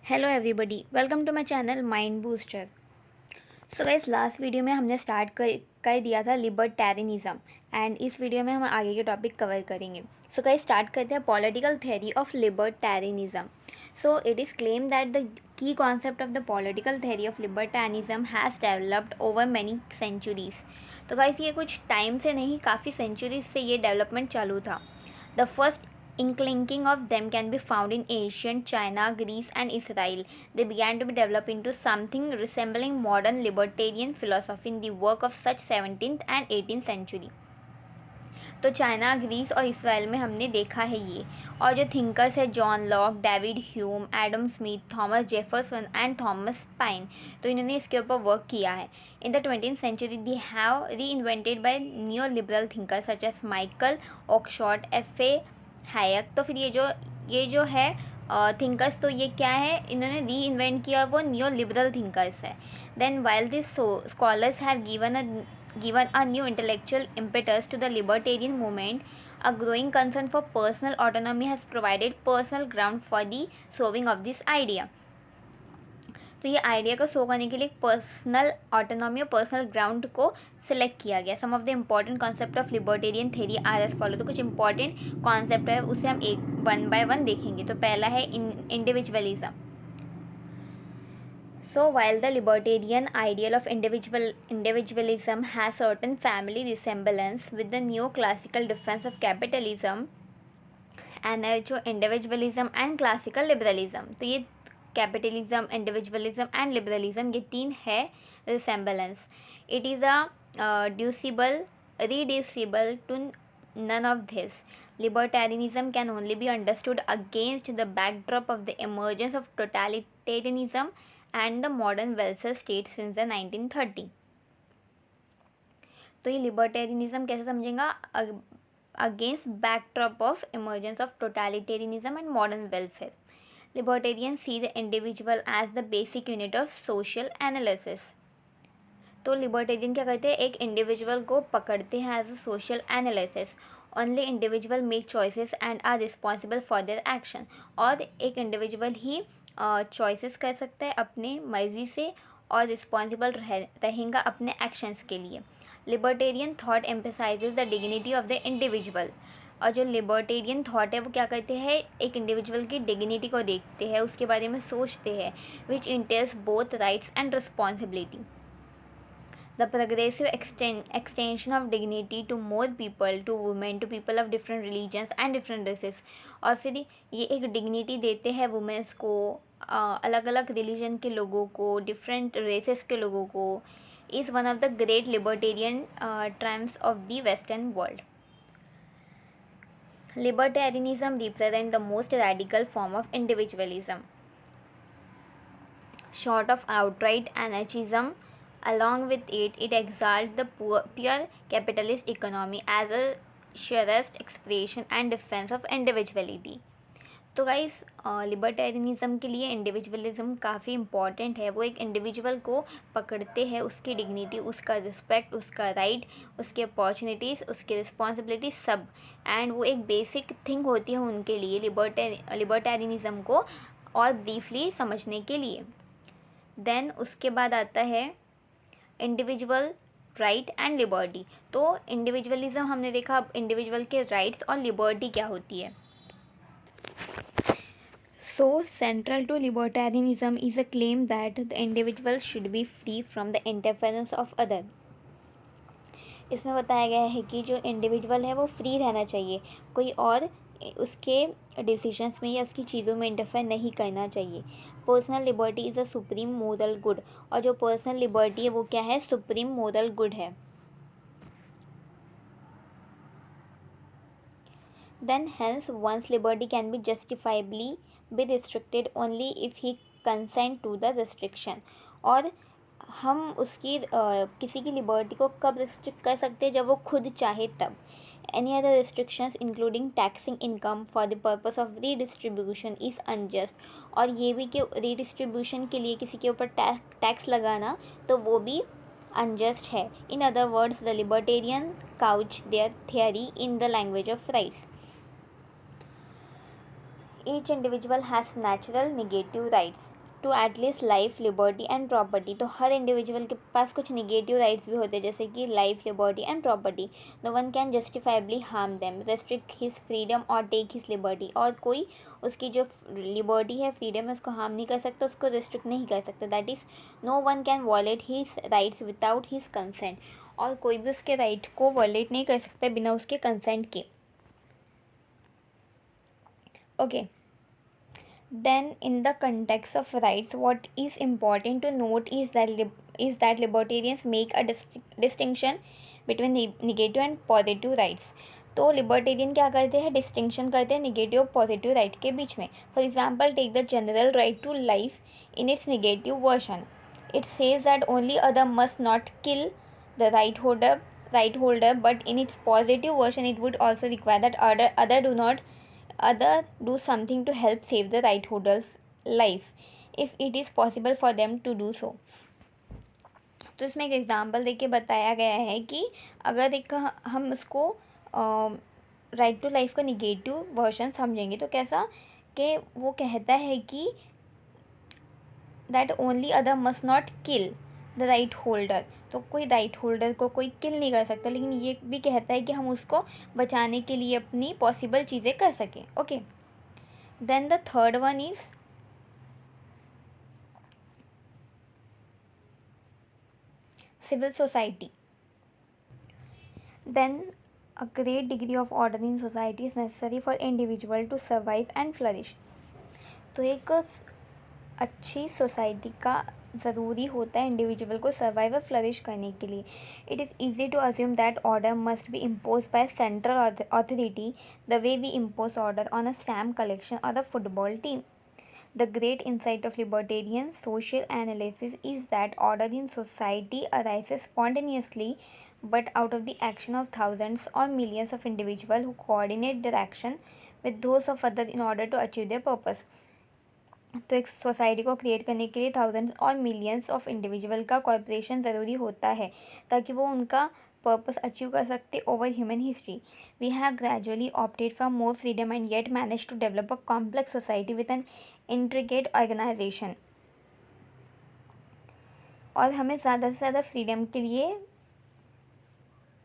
Hello everybody, welcome to my channel mind booster. So guys, last video में हमने start कर दिया था लिबर्टेरियनिज्म एंड इस वीडियो में हम आगे के टॉपिक कवर करेंगे। सो गाइस, स्टार्ट करते हैं political theory of libertarianism. So it is claim that the key concept of the political theory of libertarianism has developed over many centuries. तो guys, ये कुछ टाइम से नहीं, काफ़ी सेंचुरीज से ये डेवलपमेंट चालू था। The first inkling of them can be found in ancient China, Greece, and Israel. They began to be developed into something resembling modern libertarian philosophy in the work of such 17th and 18th century. तो China, Greece और Israel में हमने देखा है ये। और जो thinkers है John Locke, David Hume, Adam Smith, Thomas Jefferson and Thomas Paine, तो इन्होंने इसके ऊपर वर्क किया है। In the 20th century they have reinvented by new liberal thinkers such as Michael Oxford, F.A. Hayek. तो फिर ये जो है थिंकर्स, तो ये क्या है, इन्होंने री इन्वेंट किया, वो न्यू लिबरल थिंकर्स है। Then while this scholars have given a new intellectual impetus to the libertarian movement, a growing concern for personal autonomy has provided personal ground for the sowing of this idea. तो ये idea को सो करने के लिए personal autonomy और personal ground को select किया गया। Some of the important concept of libertarian theory are as follow. तो कुछ इंपॉर्टेंट कॉन्सेप्ट है, उसे हम एक वन बाय वन देखेंगे। तो पहला है individualism. So while the libertarian ideal of individualism has certain family resemblance with the neoclassical defense of capitalism, anarcho individualism and classical liberalism, तो ये कैपिटलिज्म, इंडिविजुअलिज्म एंड लिबरलिज्म, ये तीन है resemblance. It is reducible to none of this. Libertarianism can only be understood against the backdrop of the emergence of totalitarianism and the modern welfare state since the 1930. तो ये libertarianism कैसे समझेगा? Against backdrop of emergence of totalitarianism and modern welfare. Libertarian see the individual as the basic unit of social analysis. तो libertarian क्या करते हैं, एक individual को पकड़ते हैं as a social analysis. Only individual make choices and are responsible for their action. और एक इंडिविजुअल ही चॉइसेस कर सकता है अपने मर्जी से और रिस्पॉन्सिबल रहेगा अपने एक्शंस के लिए। Libertarian thought emphasises the dignity of the individual. और जो लिबर्टेरियन थॉट है वो क्या करते हैं, एक इंडिविजुअल की डिग्निटी को देखते हैं, उसके बारे में सोचते हैं, which entails both rights and responsibility. The progressive extension of dignity to more people, to women, to people of different religions and different races. और फिर ये एक डिग्निटी देते हैं वुमेंस को, अलग अलग रिलीजन के लोगों को, डिफरेंट रेसेस के लोगों को, is one of the great libertarian triumphs of the Western world. Libertarianism represents the most radical form of individualism. Short of outright anarchism, along with it exalts the pure capitalist economy as a surest expression and defense of individuality. तो guys, libertarianism के लिए individualism काफ़ी important है। वो एक individual को पकड़ते हैं, उसकी डिग्निटी, उसका रिस्पेक्ट, उसका राइट, उसकी अपॉर्चुनिटीज़, उसकी रिस्पॉन्सिबिलिटी सब, एंड वो एक बेसिक थिंग होती है उनके लिए लिबर्टेरियनिज्म को और ब्रीफली समझने के लिए। देन उसके बाद आता है इंडिविजुअल राइट एंड लिबर्टी। तो इंडिविजुअलिज्म हमने देखा, अब इंडिविजुअल के राइट्स और लिबर्टी क्या होती है। So central to libertarianism is a claim that the individual should be free from the interference of other. इसमें बताया गया है कि जो इंडिविजुअल है वो फ्री रहना चाहिए, कोई और उसके डिसीजंस में या उसकी चीज़ों में इंटरफेयर नहीं करना चाहिए। Personal liberty is a supreme moral good. और जो पर्सनल लिबर्टी है वो क्या है, सुप्रीम मोरल गुड है। Then hence one's liberty can be justifiably be restricted only if he consent to the restriction. और हम उसकी किसी की लिबर्टी को कब रिस्ट्रिक्ट कर सकते हैं, जब वो खुद चाहे तब। Any other restrictions including taxing income for the purpose of redistribution is unjust. और ये भी कि रीडिस्ट्रीब्यूशन के लिए किसी के ऊपर टैक्स लगाना, तो वो भी अनजस्ट है। In other words the libertarian couch their theory in the language of rights. Each individual has natural negative rights to at least life, liberty and property. तो हर इंडिविजुअल के पास कुछ निगेटिव राइट्स भी होते हैं, जैसे कि life, liberty and property. No one can justifiably harm them, restrict his freedom और टेक हिज लिबर्टी। और कोई उसकी जो लिबर्टी है, फ्रीडम है, उसको हार्म नहीं कर सकता, उसको रेस्ट्रिक्ट नहीं कर सकता। That is no one can violate his rights without his consent. और कोई भी उसके राइट को वॉलेट नहीं कर सकता बिना उसके कंसेंट के। Okay, then in the context of rights, what is important to note is that libertarians make a distinction between negative and positive rights. तो लिबर्टेरियन क्या करते हैं, डिस्टिंक्शन करते हैं निगेटिव और पॉजिटिव राइट के बीच में. For example, take the general right to life in its negative version. It says that only other must not kill the right holder, but in its positive version it would also require that other do something to help save the right holder's life if it is possible for them to do so. तो इसमें एक example देके बताया गया है कि अगर एक हम उसको राइट टू लाइफ का निगेटिव वर्जन समझेंगे तो कैसा, कि वो कहता है कि that only other must not kill the right holder. तो कोई राइट होल्डर को कोई किल नहीं कर सकता, लेकिन ये भी कहता है कि हम उसको बचाने के लिए अपनी पॉसिबल चीज़ें कर सकें. Okay, then the third one is civil society. Then a great degree of order in society is necessary for individual to survive and flourish. तो एक अच्छी सोसाइटी का ज़रूरी होता है इंडिविजुअल को सर्वाइव और फ्लरिश करने के लिए. It is easy to assume that order must be impose by central authority the way we impose order on a stamp collection और a football team. The great insight of libertarian social analysis is that order in society arises spontaneously but out of the action of thousands or millions of individuals who coordinate their action with those of others in order to achieve their purpose. तो एक society को create करने के लिए thousands और millions of individual का corporation ज़रूरी होता है ताकि वो उनका पर्पस अचीव कर सकते over human history. We have gradually opted for more freedom and yet manage to develop a complex society with an intricate organisation. और हमें ज़्यादा से ज़्यादा फ्रीडम के लिए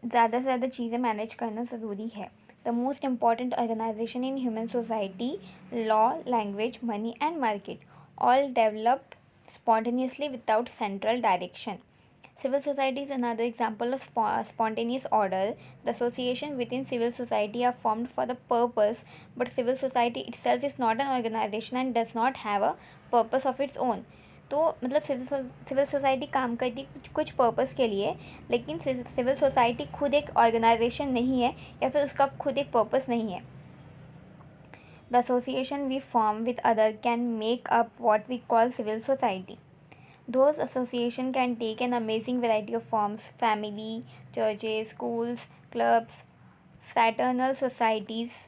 ज़्यादा से ज़्यादा चीज़ें मैनेज करना ज़रूरी है. The most important organisation in human society, law, language, money and market, all developed spontaneously without central direction. Civil society is another example of spontaneous order. The association within civil society are formed for the purpose, but civil society itself is not an organization and does not have a purpose of its own. तो मतलब civil society काम करती कुछ purpose के लिए, लेकिन civil society खुद एक ऑर्गेनाइजेशन नहीं है या फिर उसका खुद एक पर्पस नहीं है. The association we form with other can make up what we call civil society. Those associations can take an amazing variety of forms: family, churches, schools, clubs, fraternal societies,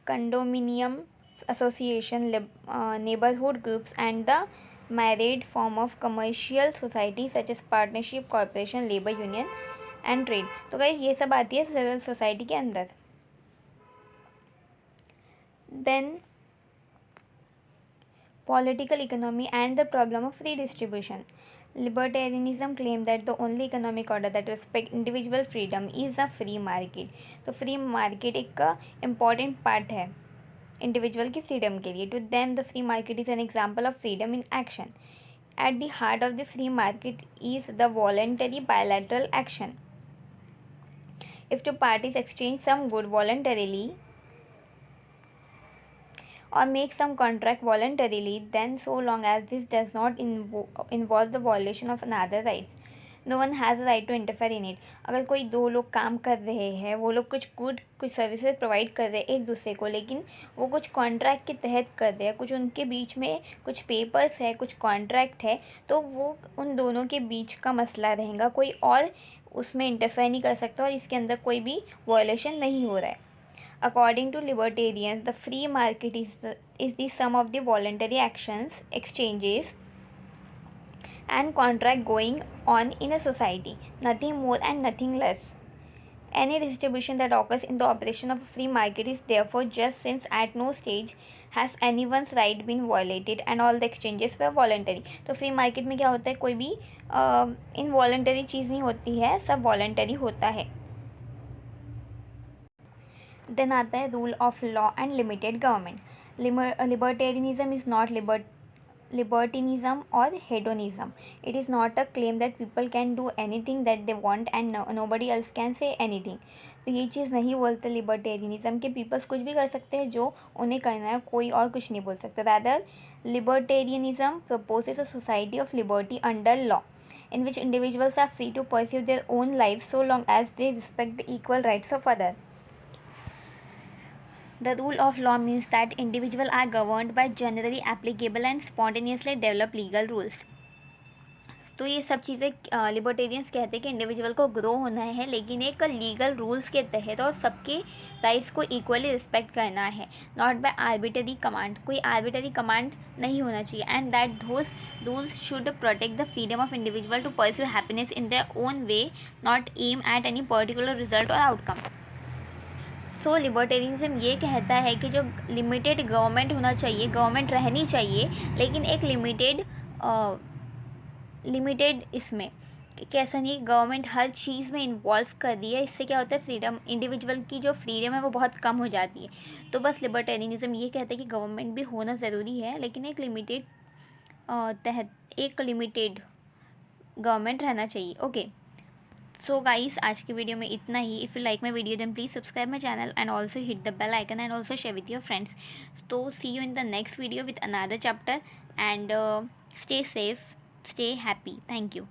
condominium association, neighborhood groups, and the married form of commercial society such as partnership, corporation, labor union and trade. तो guys ये सब आती है civil society के अंदर. Then political economy and the problem of redistribution. Libertarianism claim that the only economic order that respect individual freedom is a free market. तो free market एक important part है individual की freedom के लिए. To them the free market is an example of freedom in action. At the heart of the free market is the voluntary bilateral action. If two parties exchange some good voluntarily or make some contract voluntarily, then so long as this does not involve the violation of another rights, no one has a right to interfere in it. अगर कोई दो लोग काम कर रहे हैं, वो लोग कुछ सर्विसेज प्रोवाइड कर रहे हैं एक दूसरे को, लेकिन वो कुछ कॉन्ट्रैक्ट के तहत कर रहे हैं, कुछ उनके बीच में कुछ पेपर्स है, कुछ कॉन्ट्रैक्ट है, तो वो उन दोनों के बीच का मसला रहेगा, कोई और उसमें इंटरफेयर नहीं कर सकता और इसके अंदर कोई भी वायलेशन नहीं हो रहा है. According to libertarians, the free market is the sum of the voluntary actions, exchanges, and contract going on in a society, nothing more and nothing less. Any distribution that occurs in the operation of a free market is therefore just, since at no stage has any one's right been violated and all the exchanges were voluntary. तो free market में क्या होता है, कोई भी involuntary चीज़ नहीं होती है, सब वॉलंटरी होता है। देन आता है rule of law and limited government. Libertarianism is not libertinism or hedonism. It is not a claim that people can do anything that they want and nobody else can say anything. तो ये चीज़ नहीं बोलते libertarianism के peoples कुछ भी कर सकते हैं जो उन्हें करना है, कोई और कुछ नहीं बोल सकता। Rather libertarianism proposes a society of liberty under law in which individuals are free to pursue their own lives so long as they respect the equal rights of others. The rule of law means that individuals are governed by generally applicable and spontaneously developed legal rules. तो ये सब चीज़ें libertarians कहते हैं कि individual को grow होना है, लेकिन एक लीगल रूल्स के तहत और सबके राइट्स को इक्वली रिस्पेक्ट करना है, नॉट बाय आर्बिटरी कमांड। कोई आर्बिटरी कमांड नहीं होना चाहिए। And that those rules should protect the freedom of individual to pursue happiness in their own way, not aim at any particular result और outcome. So libertarianism ये कहता है कि जो लिमिटेड गवर्नमेंट होना चाहिए, गवर्नमेंट रहनी चाहिए, लेकिन एक लिमिटेड इसमें कैसा नहीं, गवर्नमेंट हर चीज़ में इन्वॉल्व कर रही है। इससे क्या होता है, फ्रीडम, इंडिविजुअल की जो फ्रीडम है वो बहुत कम हो जाती है। तो बस लिबर्टेरियनिज्म ये कहता है कि गवर्नमेंट भी होना ज़रूरी है, लेकिन एक लिमिटेड गवर्नमेंट रहना चाहिए। ओके, सो गाइस, आज की वीडियो में इतना ही। If you like my video then please subscribe my channel and also hit the bell icon and also share with your friends. तो see you in the next video with another chapter and stay safe, stay happy. Thank you.